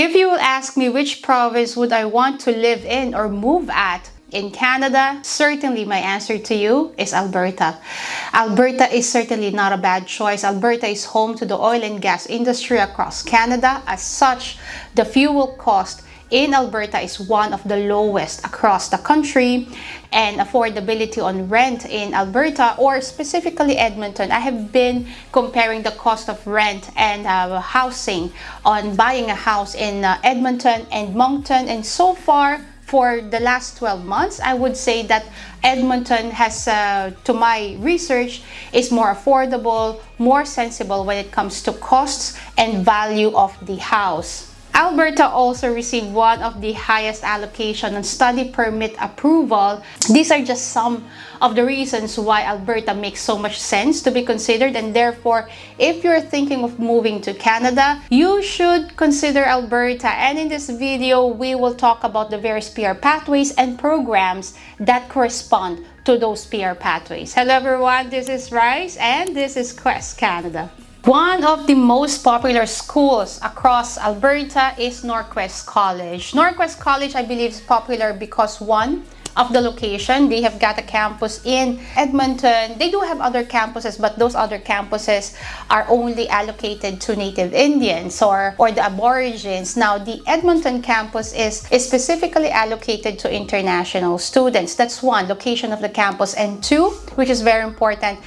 If you will ask me which province would I want to live in or move at in Canada, certainly my answer to you is Alberta. Alberta is certainly not a bad choice. Alberta is home to the oil and gas industry across Canada. As such, the fuel cost in Alberta is one of the lowest across the country, and affordability on rent in Alberta, or specifically Edmonton. I have been comparing the cost of rent and housing on buying a house in Edmonton and Moncton, and so far for the last 12 months, I would say that Edmonton has, to my research, is more affordable, more sensible when it comes to costs and value of the house. Alberta also received one of the highest allocation on study permit approval. These are just some of the reasons why Alberta makes so much sense to be considered, and therefore, if you're thinking of moving to Canada, you should consider Alberta. And in this video, we will talk about the various PR pathways and programs that correspond to those PR pathways. Hello everyone, this is Rice and this is Quest Canada. One of the most popular schools across Alberta is NorQuest College. NorQuest College, I believe, is popular because one of the location. They have got a campus in Edmonton. They do have other campuses, but those other campuses are only allocated to Native Indians or the Aborigines. Now, the Edmonton campus is specifically allocated to international students. That's one, location of the campus. And two, which is very important,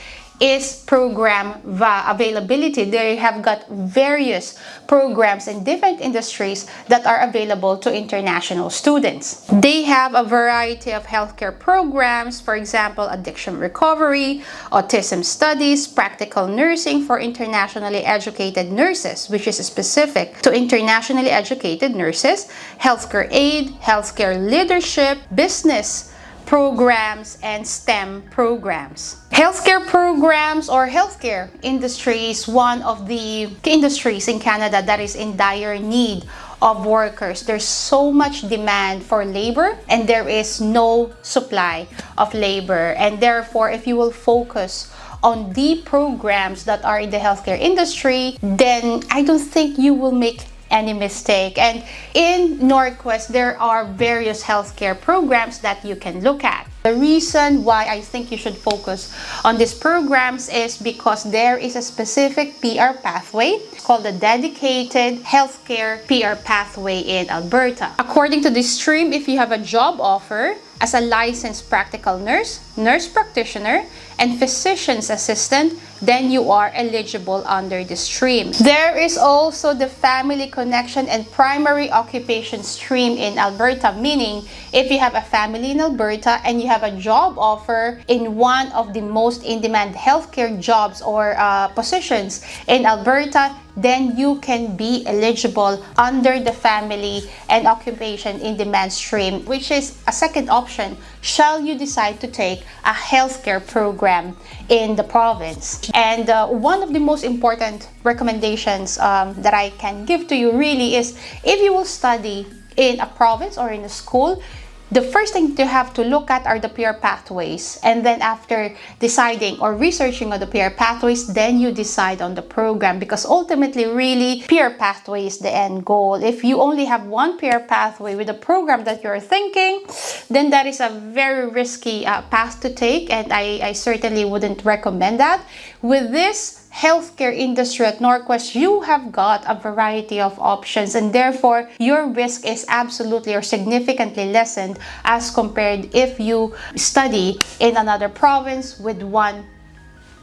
is program availability. They have got various programs in different industries that are available to international students. They have a variety of healthcare programs, for example, addiction recovery, autism studies, practical nursing for internationally educated nurses, which is specific to internationally educated nurses, healthcare aid, healthcare leadership, business programs, and STEM programs. Healthcare programs or healthcare industry is one of the industries in Canada that is in dire need of workers. There's so much demand for labor and there is no supply of labor. And therefore, if you will focus on the programs that are in the healthcare industry, then I don't think you will make any mistake. And in NorQuest, there are various healthcare programs that you can look at. The reason why I think you should focus on these programs is because there is a specific PR pathway called the Dedicated Healthcare PR Pathway in Alberta. According to this stream, if you have a job offer as a licensed practical nurse, nurse practitioner, and physician's assistant, then you are eligible under the stream. There is also the family connection and primary occupation stream in Alberta, meaning if you have a family in Alberta and you have a job offer in one of the most in-demand healthcare jobs or positions in Alberta, then you can be eligible under the family and occupation in demand stream, which is a second option shall you decide to take a healthcare program in the province. And one of the most important recommendations that I can give to you really is, if you will study in a province or in a school, the first thing you have to look at are the PR pathways. And then after deciding or researching on the PR pathways, then you decide on the program, because ultimately really PR pathway is the end goal. If you only have one PR pathway with a program that you're thinking, then that is a very risky path to take, and I certainly wouldn't recommend that. With this healthcare industry at NorQuest, you have got a variety of options, and therefore your risk is absolutely or significantly lessened as compared if you study in another province with one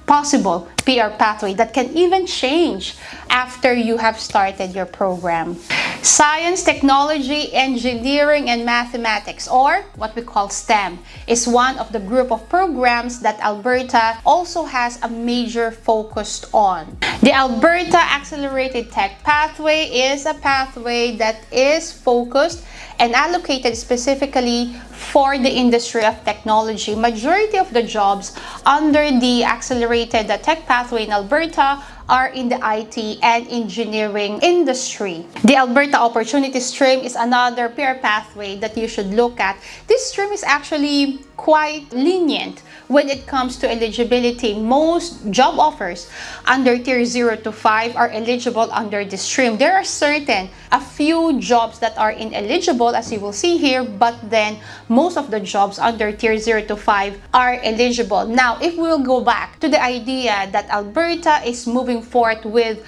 possible PR pathway that can even change after you have started your program. Science, technology, engineering, and mathematics, or what we call STEM, is one of the group of programs that Alberta also has a major focus on. The Alberta Accelerated Tech Pathway is a pathway that is focused and allocated specifically for the industry of technology. Majority of the jobs under the Accelerated Tech Pathway in Alberta are in the IT and engineering industry. The Alberta Opportunity Stream is another peer pathway that you should look at. This stream is actually quite lenient when it comes to eligibility. Most job offers under tier 0 to 5 are eligible under this stream. There are a few jobs that are ineligible, as you will see here, but then most of the jobs under tier 0 to 5 are eligible. Now, if we'll go back to the idea that Alberta is moving forward with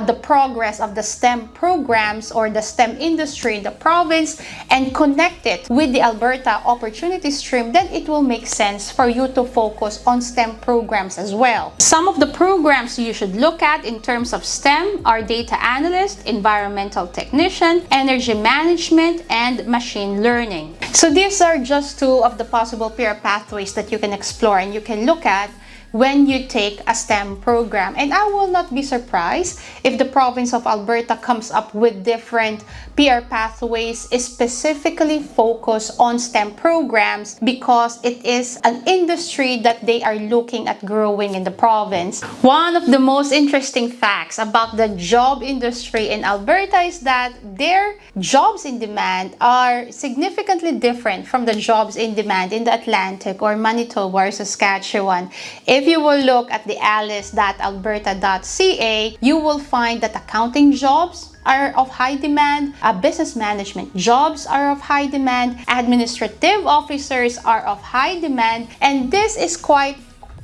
the progress of the STEM programs or the STEM industry in the province and connect it with the Alberta Opportunity Stream, then it will make sense for you to focus on STEM programs as well. Some of the programs you should look at in terms of STEM are data analyst, environmental technician, energy management, and machine learning. So these are just two of the possible peer pathways that you can explore and you can look at when you take a STEM program. And I will not be surprised if the province of Alberta comes up with different peer pathways specifically focused on STEM programs, because it is an industry that they are looking at growing in the province. One of the most interesting facts about the job industry in Alberta is that their jobs in demand are significantly different from the jobs in demand in the Atlantic or Manitoba or Saskatchewan. If you will look at the alice.alberta.ca, you will find that accounting jobs are of high demand, business management jobs are of high demand, administrative officers are of high demand, and this is quite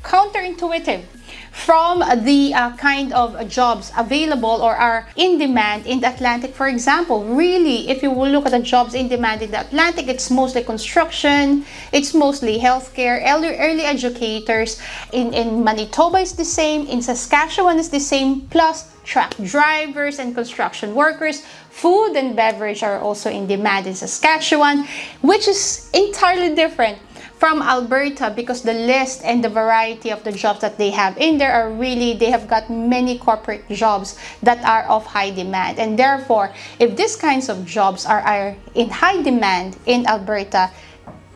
counterintuitive from the kind of jobs available or are in demand in the Atlantic. For example, really, if you will look at the jobs in demand in the Atlantic, it's mostly construction, it's mostly healthcare, early educators. In Manitoba is the same, in Saskatchewan is the same, plus truck drivers and construction workers. Food and beverage are also in demand in Saskatchewan, which is entirely different from Alberta, because the list and the variety of the jobs that they have in there are really, they have got many corporate jobs that are of high demand. And therefore, if these kinds of jobs are in high demand in Alberta,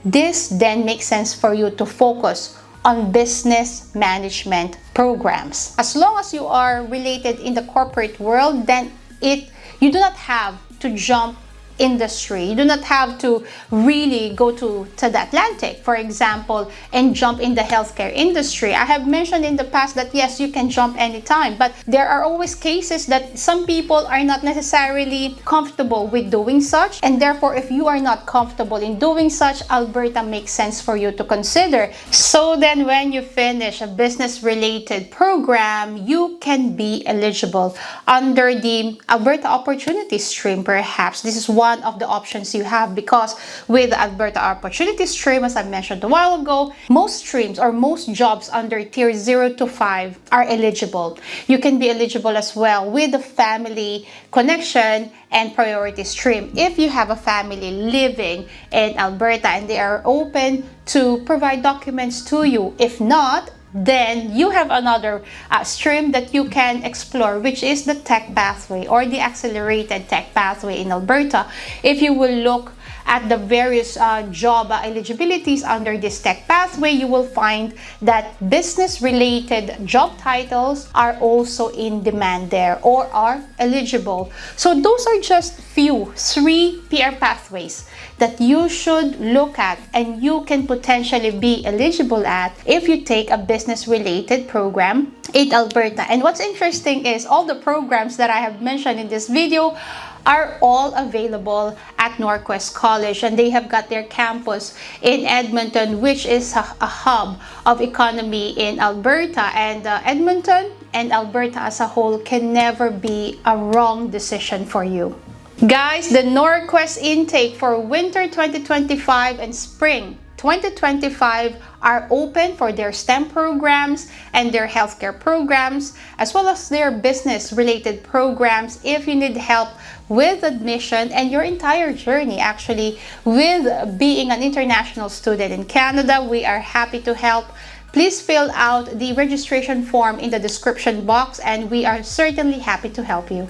this then makes sense for you to focus on business management programs. As long as you are related in the corporate world, then you do not have to jump industry. You do not have to really go to the Atlantic, for example, and jump in the healthcare industry. I have mentioned in the past that yes, you can jump anytime, but there are always cases that some people are not necessarily comfortable with doing such, and therefore if you are not comfortable in doing such, Alberta makes sense for you to consider. So then when you finish a business related program, you can be eligible under the Alberta Opportunity Stream. Perhaps this is one of the options you have, because with the Alberta Opportunity Stream, as I mentioned a while ago, most streams or most jobs under tier 0 to 5 are eligible. You can be eligible as well with the family connection and priority stream if you have a family living in Alberta and they are open to provide documents to you. If not, then you have another stream that you can explore, which is the tech pathway or the accelerated tech pathway in Alberta. If you will look at the various job eligibilities under this tech pathway, you will find that business-related job titles are also in demand there or are eligible. So those are just three peer pathways that you should look at and you can potentially be eligible at if you take a business-related program in Alberta. And what's interesting is all the programs that I have mentioned in this video are all available at NorQuest College, and they have got their campus in Edmonton, which is a hub of economy in Alberta. And Edmonton and Alberta as a whole can never be a wrong decision for you. Guys, the NorQuest intake for winter 2025 and spring 2025 are open for their STEM programs and their healthcare programs, as well as their business-related programs if you need help with admission and your entire journey actually with being an international student in Canada. We are happy to help. Please fill out the registration form in the description box and we are certainly happy to help you.